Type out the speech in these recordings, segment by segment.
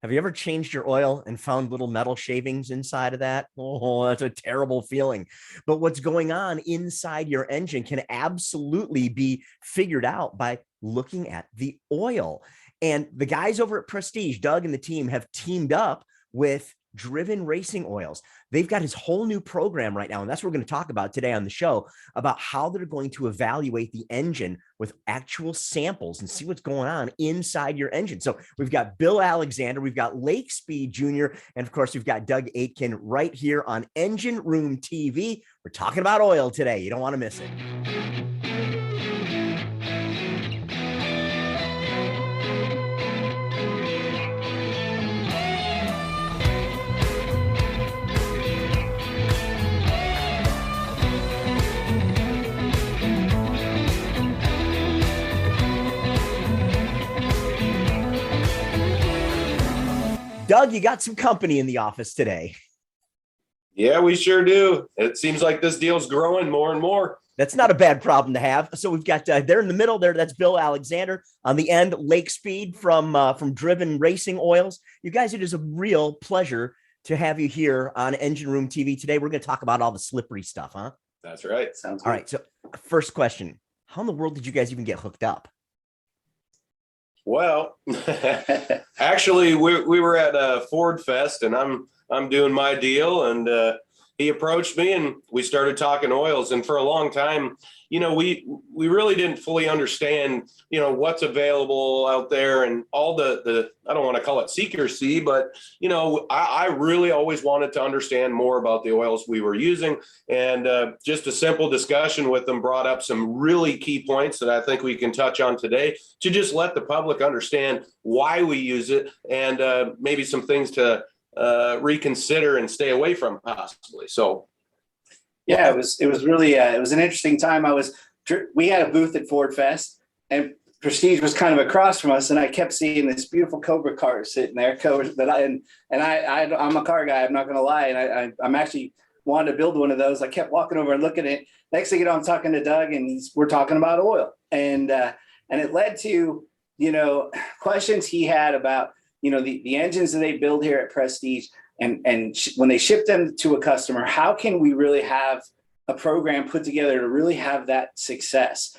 Have you ever changed your oil and found little metal shavings inside of that? Oh, that's a terrible feeling. But what's going on inside your engine can absolutely be figured out by looking at the oil. And the guys over at Prestige, Doug and the team, have teamed up with Driven Racing Oils. They've got his whole new program right now, and that's what we're going to talk about today on the show, about how they're going to evaluate the engine with actual samples and see what's going on inside your engine. So we've got Bill Alexander, we've got Lake Speed Jr., and of course, we've got Doug Aitken right here on Engine Room TV. We're talking about oil today. You don't want to miss it. Doug, you got some company in the office today. Yeah, we sure do. It seems like this deal's growing more and more. That's not a bad problem to have. So we've got there in the middle there, that's Bill Alexander. On the end, Lake Speed from Driven Racing Oils. You guys, it is a real pleasure to have you here on Engine Room TV today. We're going to talk about all the slippery stuff, huh? That's right. Sounds all good. right. So first question, how in the world did you guys even get hooked up? Well, actually, we were at Ford Fest, and I'm doing my deal, and he approached me, and we started talking oils. And for a long time, we really didn't fully understand, what's available out there, and all the I don't want to call it secrecy, but I really always wanted to understand more about the oils we were using. And just a simple discussion with them brought up some really key points that I think we can touch on today to just let the public understand why we use it, and maybe some things to reconsider and stay away from possibly. So yeah, it was really it was an interesting time. We had a booth at Ford Fest, and Prestige was kind of across from us, and I kept seeing this beautiful Cobra car sitting there. I'm a car guy, I'm not going to lie, and I'm actually wanted to build one of those. I kept walking over and looking at it. Next thing you know, I'm talking to Doug, and we're talking about oil, and it led to questions he had about the engines that they build here at Prestige, and when they ship them to a customer, how can we really have a program put together to really have that success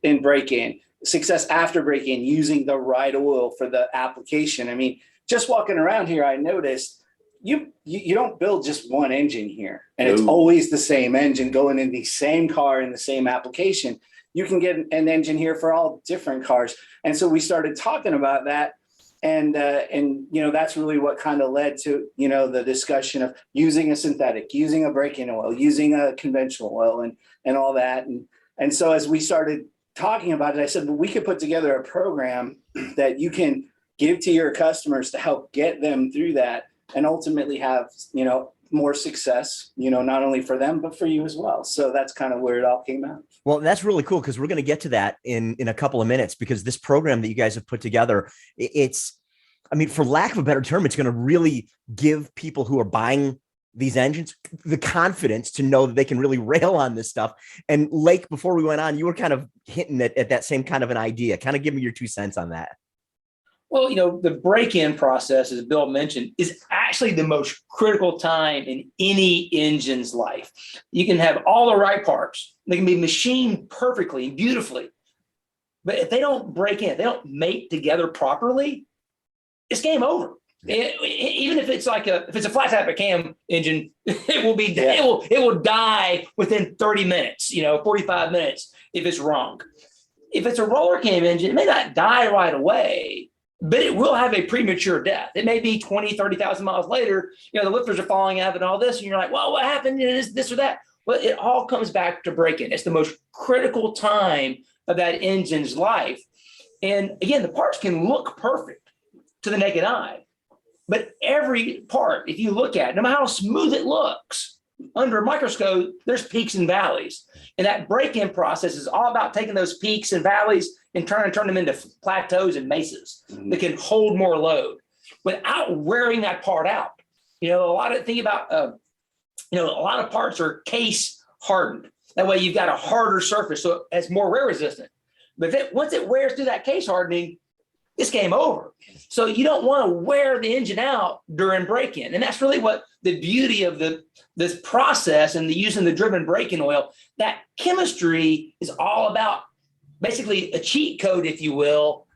in break-in, success after break-in, using the right oil for the application? I mean, just walking around here, I noticed you don't build just one engine here, and it's always the same engine going in the same car in the same application. You can get an engine here for all different cars. And so we started talking about that. And that's really what kind of led to, the discussion of using a synthetic, using a break-in oil, using a conventional oil, and all that. And so as we started talking about it, I said, well, we could put together a program that you can give to your customers to help get them through that and ultimately have, more success, not only for them, but for you as well. So that's kind of where it all came out. Well, that's really cool, because we're going to get to that in a couple of minutes, because this program that you guys have put together, for lack of a better term, it's going to really give people who are buying these engines the confidence to know that they can really rail on this stuff. And Lake, before we went on, you were kind of hinting at that same kind of an idea. Kind of give me your 2 cents on that. Well, the break-in process, as Bill mentioned, is actually the most critical time in any engine's life. You can have all the right parts. They can be machined perfectly and beautifully. But if they don't break in, if they don't mate together properly, it's game over. Even if it's if it's a flat tap cam engine, it will die within 30 minutes, 45 minutes if it's wrong. If it's a roller cam engine, it may not die right away, but it will have a premature death. It may be 20, 30,000 miles later, the lifters are falling out and all this, and you're like, well, what happened? This or that. Well, it all comes back to break-in. It's the most critical time of that engine's life. And again, the parts can look perfect to the naked eye, but every part, if you look at it, no matter how smooth it looks, under a microscope, there's peaks and valleys. And that break-in process is all about taking those peaks and valleys and turn them into plateaus and mesas that can hold more load without wearing that part out. A lot of parts are case hardened. That way you've got a harder surface, so it's more wear resistant. But once it wears through that case hardening, it's game over. So you don't want to wear the engine out during break-in. And that's really what the beauty of this process and the using the driven break-in oil, that chemistry is all about basically a cheat code, if you will,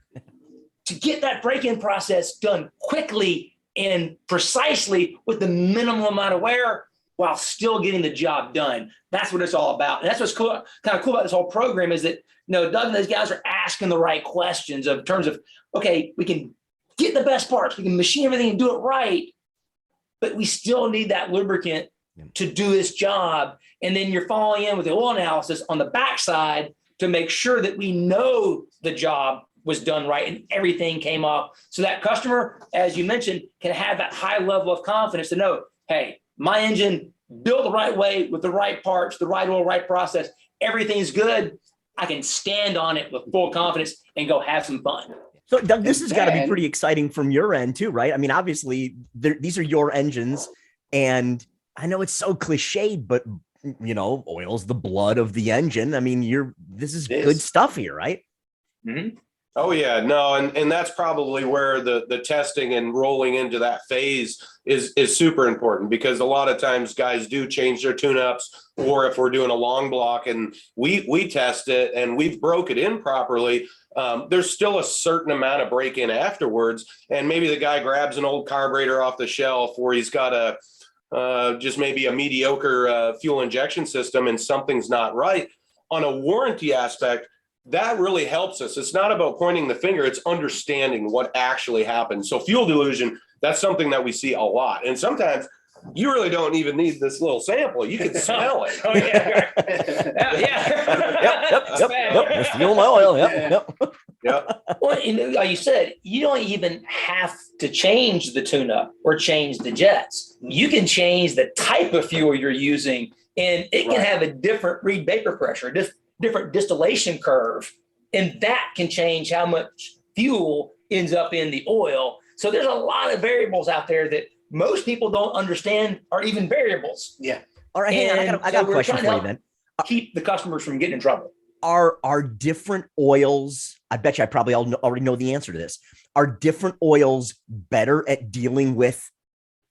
to get that break-in process done quickly and precisely with the minimum amount of wear while still getting the job done. That's what it's all about. And that's what's cool, kind of cool about this whole program is that, Doug and those guys are asking the right questions in terms of, okay, we can get the best parts, we can machine everything and do it right, but we still need that lubricant to do its job. And then you're following in with the oil analysis on the backside to make sure that we know the job was done right and everything came off. So that customer, as you mentioned, can have that high level of confidence to know, hey, my engine built the right way with the right parts, the right oil, right process, everything's good. I can stand on it with full confidence and go have some fun. So Doug, this has got to be pretty exciting from your end too, right? I mean, obviously these are your engines, and I know it's so cliched, but oil's the blood of the engine. I mean, this is good stuff here, right? Mm-hmm. Oh yeah, no, and that's probably where the testing and rolling into that phase is super important, because a lot of times guys do change their tune-ups, or if we're doing a long block and we test it and we've broke it in properly, there's still a certain amount of break-in afterwards, and maybe the guy grabs an old carburetor off the shelf, or he's got just maybe a mediocre fuel injection system and something's not right. On a warranty aspect, that really helps us. It's not about pointing the finger, it's understanding what actually happened. So fuel dilution, that's something that we see a lot. And sometimes you really don't even need this little sample. You can smell it. Oh, yeah. Yep. Fuel oil. Yep. Well, like you said, you don't even have to change the tune-up or change the jets. You can change the type of fuel you're using, and it can have a different Reed vapor pressure, different distillation curve, and that can change how much fuel ends up in the oil. So there's a lot of variables out there that most people don't understand are even variables. Yeah. All right. Hang on. I got a question for you then. Keep the customers from getting in trouble. Are different oils, I bet you I probably already know the answer to this. Are different oils better at dealing with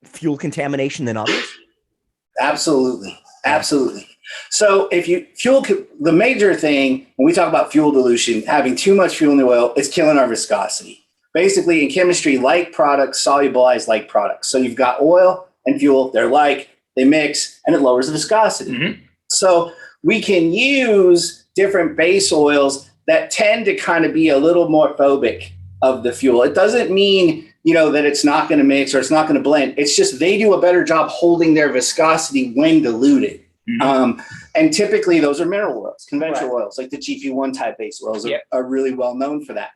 fuel contamination than others? Absolutely. So the major thing when we talk about fuel dilution, having too much fuel in the oil, is killing our viscosity. Basically in chemistry, like products solubilize like products. So you've got oil and fuel, they mix, and it lowers the viscosity. Mm-hmm. So we can use different base oils that tend to kind of be a little more phobic of the fuel. It doesn't mean, that it's not going to mix or it's not going to blend. It's just they do a better job holding their viscosity when diluted. Mm-hmm. And typically those are mineral oils, conventional oils, like the GP1 type base oils are really well known for that.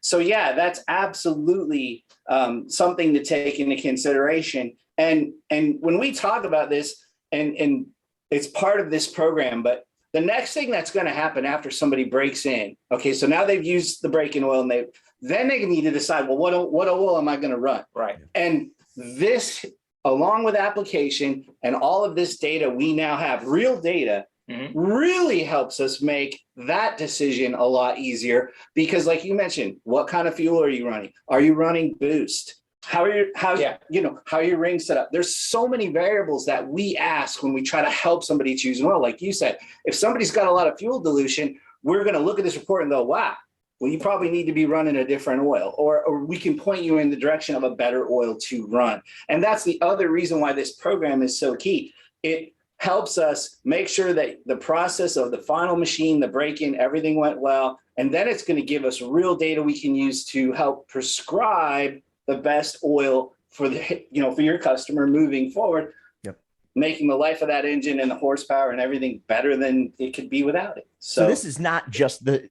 So that's absolutely something to take into consideration. And when we talk about this, and it's part of this program, but the next thing that's going to happen after somebody breaks in, okay, so now they've used the break-in oil, and then they need to decide, well, what oil am I going to run? Right. And this, along with application and all of this data we now have, real data, really helps us make that decision a lot easier, because like you mentioned, what kind of fuel are you running? Are you running boost? How are your rings set up? There's so many variables that we ask when we try to help somebody choose an oil. Like you said, if somebody's got a lot of fuel dilution, we're going to look at this report and go, wow, well, you probably need to be running a different oil, or we can point you in the direction of a better oil to run. And that's the other reason why this program is so key. It helps us make sure that the process of the final machine, the break-in, everything went well. And then it's going to give us real data we can use to help prescribe the best oil for for your customer moving forward, making the life of that engine and the horsepower and everything better than it could be without it. So this is not just the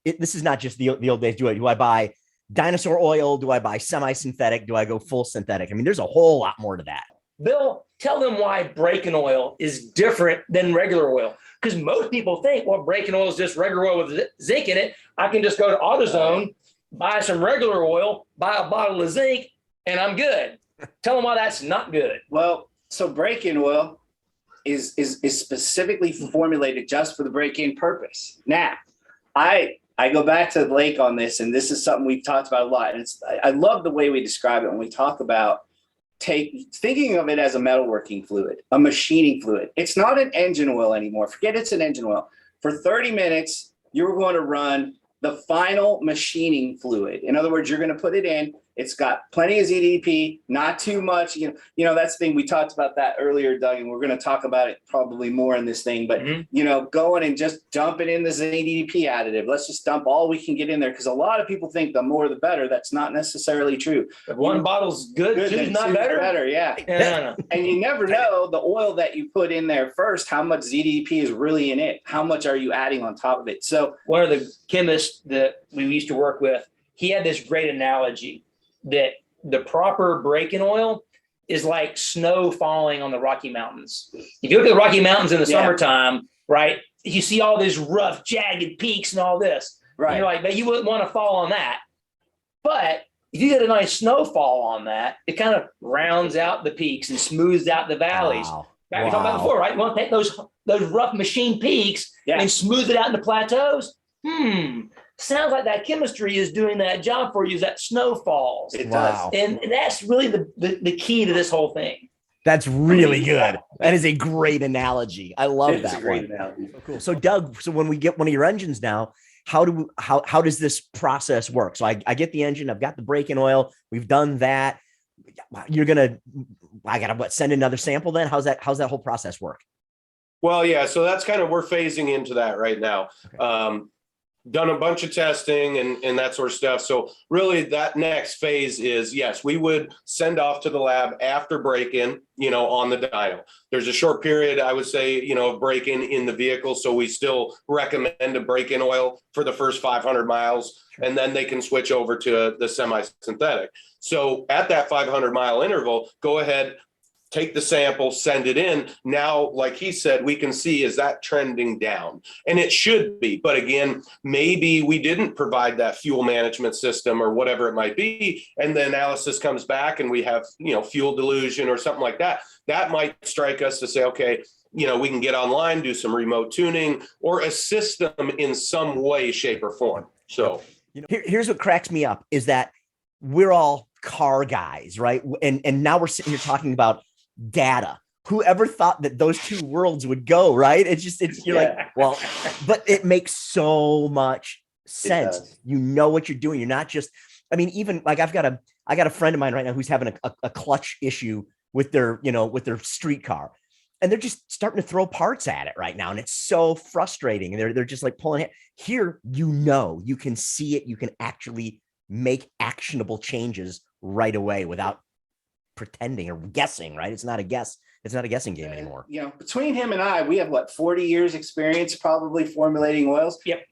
old days. Do I buy dinosaur oil? Do I buy semi-synthetic? Do I go full synthetic? I mean, there's a whole lot more to that. Bill, tell them why break-in oil is different than regular oil. Because most people think, well, break-in oil is just regular oil with zinc in it. I can just go to AutoZone, buy some regular oil, buy a bottle of zinc, and I'm good. Tell them why that's not good. Well, so break-in oil is specifically formulated just for the break-in purpose. Now, I I go back to the lake on this, and this is something we've talked about a lot. And I love the way we describe it when we talk about thinking of it as a metalworking fluid, a machining fluid. It's not an engine oil anymore. Forget it's an engine oil. For 30 minutes, you're going to run the final machining fluid. In other words, you're going to put it in. It's got plenty of ZDP, not too much. You know, that's the thing. We talked about that earlier, Doug, and we're going to talk about it probably more in this thing. But, going and just dumping in the ZDP additive. Let's just dump all we can get in there, because a lot of people think the more the better. That's not necessarily true. If one bottle's good, two's not better. Better, yeah. No. And you never know the oil that you put in there first, how much ZDP is really in it. How much are you adding on top of it? So one of the chemists that we used to work with, he had this great analogy that the proper break-in oil is like snow falling on the Rocky Mountains. If you look at the Rocky Mountains in the summertime, right, you see all these rough, jagged peaks and all this. Right. And you're like, but you wouldn't want to fall on that. But if you get a nice snowfall on that, it kind of rounds out the peaks and smooths out the valleys. Wow. Like we talked about before, right? You want to take those rough machine peaks and smooth it out into plateaus. Sounds like that chemistry is doing that job for you, that snow falls. It does. And that's really the key to this whole thing. That's really good. That is a great analogy. I love It's that a great one. analogy. So cool. So Doug, so when we get one of your engines now, how does this process work? So I get the engine, I've got the break-in oil, we've done that. I gotta send another sample then? How's that whole process work? Well, yeah, so that's kind of, we're phasing into that right now. Okay. Done a bunch of testing and that sort of stuff. So really that next phase is, yes, we would send off to the lab after break-in, on the dyno. There's a short period, I would say, of break-in in the vehicle. So we still recommend a break-in oil for the first 500 miles, and then they can switch over to the semi-synthetic. So at that 500-mile interval, go ahead, take the sample, send it in. Now, like he said, we can see, is that trending down? And it should be. But again, maybe we didn't provide that fuel management system or whatever it might be. And the analysis comes back and we have, fuel dilution or something like that. That might strike us to say, okay, we can get online, do some remote tuning, or assist them in some way, shape, or form. So here's what cracks me up is that we're all car guys, right? And now we're sitting here talking about data. Whoever thought that those two worlds would go, right? You're like, well, but it makes so much sense. You know what you're doing. You're not just, even like I got a friend of mine right now who's having a clutch issue with their street car, and they're just starting to throw parts at it right now. And it's so frustrating. And they're just like pulling it here. You can see it. You can actually make actionable changes right away without pretending or guessing, right? It's not a guess. It's not a guessing game anymore. Between him and I, we have 40 years experience probably formulating oils. Yep.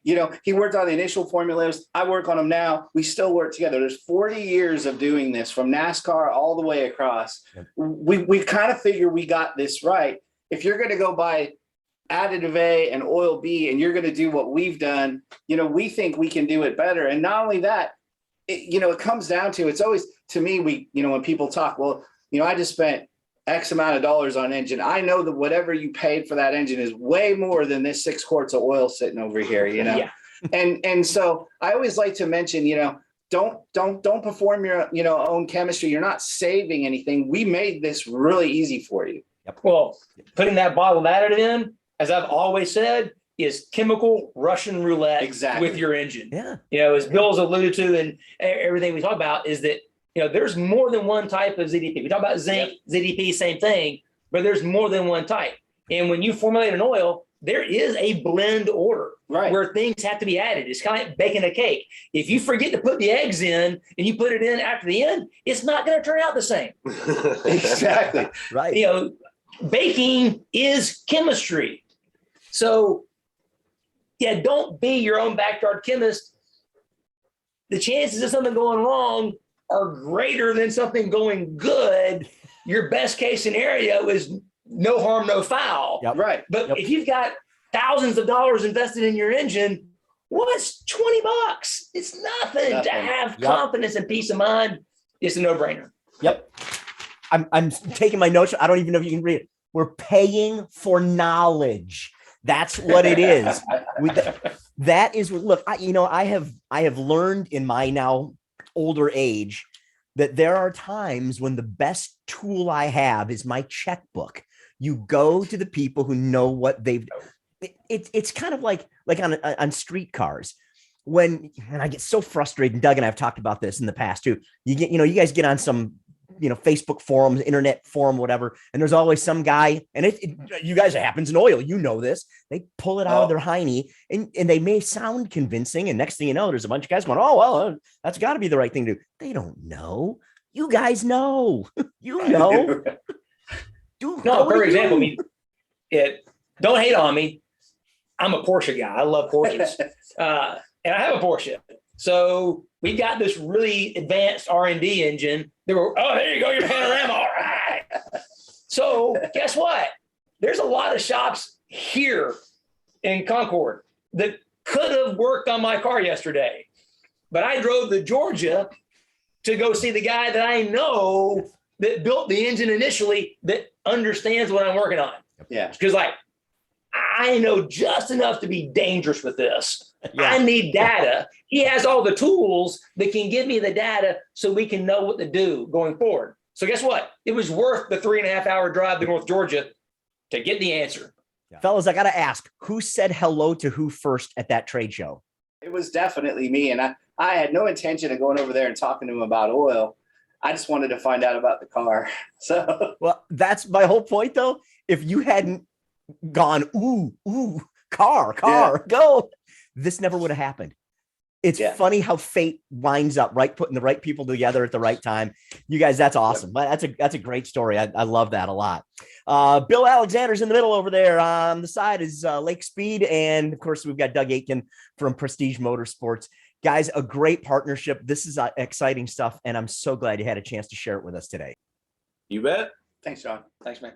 He worked on the initial formulas. I work on them now. We still work together. There's 40 years of doing this from NASCAR all the way across. Yep. We kind of figure we got this right. If you're going to go buy additive A and oil B, and you're going to do what we've done, we think we can do it better. And not only that, it comes down to, it's always, to me, when people talk, well, I just spent X amount of dollars on engine. I know that whatever you paid for that engine is way more than this 6 quarts of oil sitting over here, Yeah. And so I always like to mention, don't perform your, own chemistry. You're not saving anything. We made this really easy for you. Yep. Well, putting that bottle of additive in, as I've always said, is chemical Russian roulette with your engine. Yeah. As Bill's alluded to and everything we talk about is that, there's more than one type of ZDP. We talk about zinc, ZDP, same thing, but there's more than one type. And when you formulate an oil, there is a blend order where things have to be added. It's kind of like baking a cake. If you forget to put the eggs in and you put it in after the end, it's not going to turn out the same. Exactly. Right. Baking is chemistry. So don't be your own backyard chemist. The chances of something going wrong are greater than something going good. Your best case scenario is no harm, no foul. Yep. Right. But if you've got thousands of dollars invested in your engine, what's $20? It's nothing. To have confidence and peace of mind. It's a no-brainer. Yep. I'm taking my notes. I don't even know if you can read it. We're paying for knowledge. That's what it is. That is what, look, I have learned in my now older age that there are times when the best tool I have is my checkbook. You go to the people who know what they've, it's kind of like on street cars. And I get so frustrated, and Doug and I have talked about this in the past too. You you guys get on some, Facebook forums, internet forum, whatever. And there's always some guy, and you guys, it happens in oil. This, they pull it out of their hiney and they may sound convincing. And next thing you know, there's a bunch of guys going, oh, well, that's gotta be the right thing to do. They don't know. You guys know, No, for example, I mean, don't hate on me. I'm a Porsche guy. I love Porsches. And I have a Porsche. So we got this really advanced R&D engine. They were, oh, there you go, your panorama. All right. So guess what? There's a lot of shops here in Concord that could have worked on my car yesterday. But I drove to Georgia to go see the guy that I know that built the engine initially that understands what I'm working on. Yeah. Because I know just enough to be dangerous with this. Yeah. I need data. He has all the tools that can give me the data so we can know what to do going forward. So guess what? It was worth the 3.5 hour drive to North Georgia to get the answer. Yeah. Fellas, I got to ask, who said hello to who first at that trade show? It was definitely me. And I had no intention of going over there and talking to him about oil. I just wanted to find out about the car. So, well, that's my whole point though. If you hadn't gone, ooh, car, go, this never would have happened. It's funny how fate winds up, right? Putting the right people together at the right time. You guys, that's awesome. But that's a great story. I love that a lot. Bill Alexander's in the middle over there. On the side is Lake Speed. And of course, we've got Doug Aitken from Prestige Motorsports. Guys, a great partnership. This is exciting stuff. And I'm so glad you had a chance to share it with us today. You bet. Thanks, John. Thanks, man.